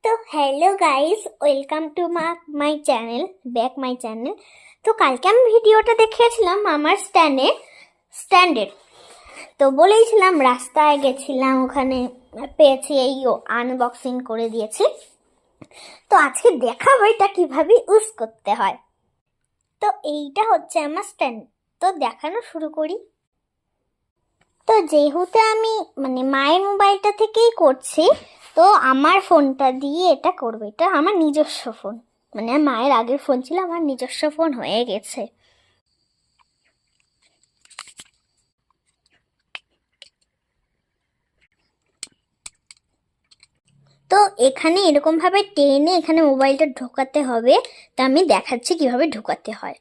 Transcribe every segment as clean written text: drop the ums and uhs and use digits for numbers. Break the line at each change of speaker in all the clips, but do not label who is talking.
তো hello guys, welcome to my channel, back my channel. তো কালকে আমি ভিডিওটা দেখিয়েছিলাম আমার স্ট্যান্ডের। তো বলেইছিলাম রাস্তায় গেছিলাম, ওখানে পেয়েছি, এই আনবক্সিং করে দিয়েছি। তো আজকে দেখাবো এটা কিভাবে ইউজ করতে হয়। তো এইটা হচ্ছে আমার স্ট্যান্ড। তো দেখানো শুরু করি। তো যেহেতু আমি মায়ের মোবাইলটা থেকেই করছি, তো আমার ফোনটা দিয়ে এটা করবো। এটা আমার নিজস্ব ফোন, মায়ের আগের ফোন ছিল, আমার নিজস্ব ফোন হয়ে গেছে। তো এখানে এরকমভাবে টেনে এখানে মোবাইলটা ঢোকাতে হবে। তা আমি দেখাচ্ছি কিভাবে ঢোকাতে হয়।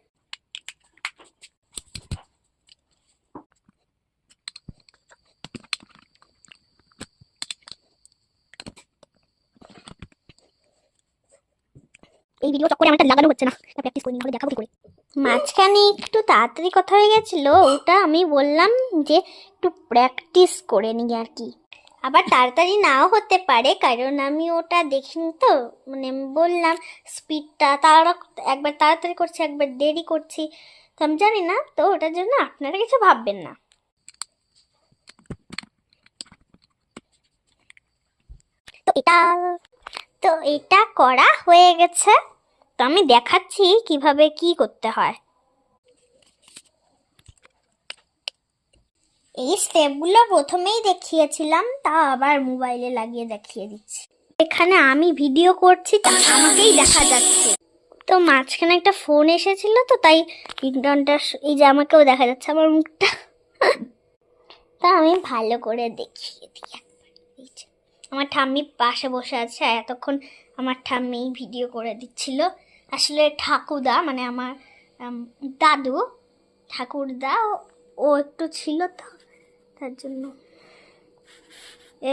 এই ভিডিও চক্করে আমারটা লাগানো হচ্ছে না, প্র্যাকটিস করে নিয়ে দেখাবো কি করে। মাঝখানে একটু তাড়াতাড়ি কথা হয়ে গেছিলো, ওটা আমি বললাম যে একটু প্র্যাকটিস করে নিই আর কি। আবার তাড়াতাড়ি নাও হতে পারে, কারণ আমি ওটা দেখিনি। তো বললাম স্পিডটা তারা একবার তাড়াতাড়ি করছি, একবার দেরি করছি, তো আমি জানি না। তো ওটার জন্য আপনারা কিছু ভাববেন না। তো এটা করা হয়ে গেছে। তো আমি দেখাচ্ছি কিভাবে কি করতে হয়। এই স্টেপগুলো প্রথমেই দেখিয়েছিলাম, তা আবার মোবাইলে লাগিয়ে দেখিয়ে দিচ্ছি। এখানে আমি ভিডিও করছি, তা আমাকেই দেখা যাচ্ছে। তো মাঝখানে একটা ফোন এসেছিল, তো তাই রিংটনটা এই যে আমাকেও দেখা যাচ্ছে আমার মুখটা। তা আমি ভালো করে দেখিয়ে দিই। আমার ঠাম্মি পাশে বসে আছে, এতক্ষণ আমার ঠাম্মি ভিডিও করে দিচ্ছিল। আসলে ঠাকুরদা আমার দাদু ঠাকুরদা ও একটু ছিল, তো তার জন্য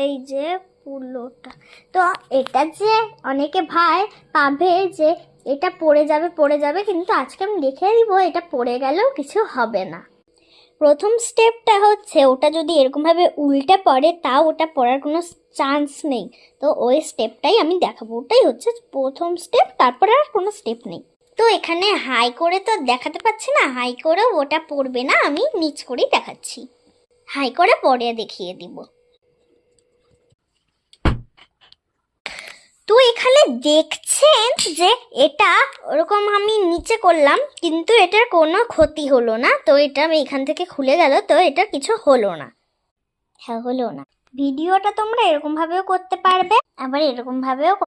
এই যে পুলোটা। তো এটা যে অনেকে পাবে যে এটা পড়ে যাবে, কিন্তু আজকে আমি দেখে দিব এটা পড়ে গেলেও কিছু হবে না। প্রথম স্টেপটা হচ্ছে, ওটা যদি এরকমভাবে উল্টে পড়ে তাও ওটা পড়ার কোনো চান্স নেই। তো ওই স্টেপটাই আমি দেখাবো, ওটাই হচ্ছে প্রথম স্টেপ, তারপরে আর কোনো স্টেপ নেই। তো এখানে হাই করে তো দেখাতে পাচ্ছি না, হাই করেও ওটা পড়বে না, আমি নিচ করেই দেখাচ্ছি। হাই করে পরে দেখিয়ে দিব। তো এখানে দেখছেন যে এটা ওরকম আমি নিচে করলাম, কিন্তু এটার কোনো ক্ষতি হলো না। তো এটা আমি এখান থেকে খুলে গেল, তো এটা কিছু হলো না। হ্যাঁ, হলো না। ভিডিওটা তোমরা এরকম ভাবেও করতে পারবে, আবার এরকম ভাবেও